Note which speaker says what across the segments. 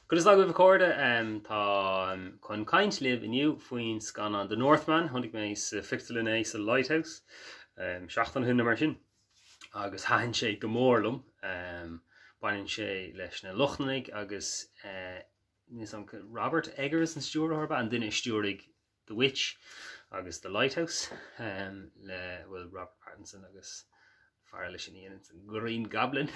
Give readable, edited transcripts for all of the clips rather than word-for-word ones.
Speaker 1: Good as with Corda, tá chun caint live iniu faoin scan an the Northman, hunnig mé fictalin é sa Lighthouse, seachtan hunna mar sin. Agus hain sé gomórlum, bain sé leis na Lochnanig agus níos an Robert Eggers an stúrthorba an duine stúrig The Witch agus The Lighthouse, le Robert Pattinson agus far leis sin Green Goblin,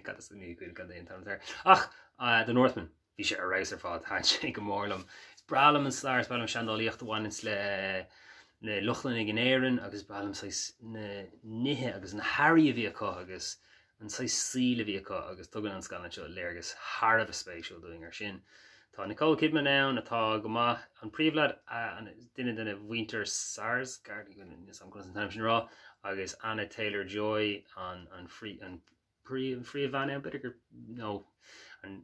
Speaker 1: Cat is ní good gan éon tam there. Ach, The Northman. Bhí sé a rééis ar fád hain sé go mórlam. Is bralam an sláir bailm seandáíocht bhhainins le Lochnanig an éireann agus bailm na nithe agus na Harry a bhí acu agus an síl a bhí acu agus tugann an scanna seo léargus Harvh Spatial doing ar sin. Tá Nicole Kidman ann atá go maith an príomhlad duine Winter Sarsgaard an time sin rá agus Anna Taylor-Joy an príomhhaine beidir nó an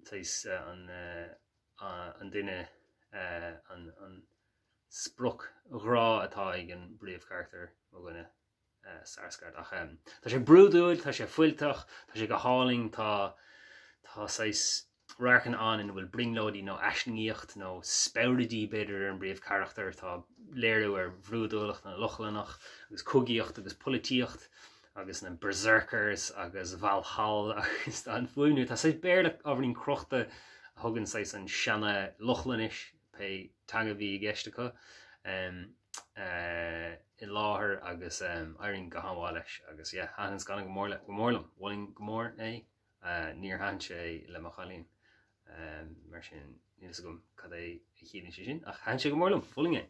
Speaker 1: duine an spruch rá atá ag an bríomhcharachtar mo gine Sarsgaard ach tá sé brúdúil, tá sé fuilteach, tá sé go háling tá racan an in bhfuil bringlódí nó eisníocht nó speuridí beidir an bríomhcharachtar tá léirú ar bhrúdúlacht na Lochlanach agus cúgaíocht agus politíocht agus na Berserkers agus Valhall agus an fuinú tá sé béirle ábharín crochta thugann an seanna Lochlanis pe tanga bhí geistecha I láthair agus airín go hamháil leis agus hanas gan go mórlam bhfuin go mór é níor han sé le mo chalín mar sin níos gom cad é chéann sin ach han sé go mórlam fuling é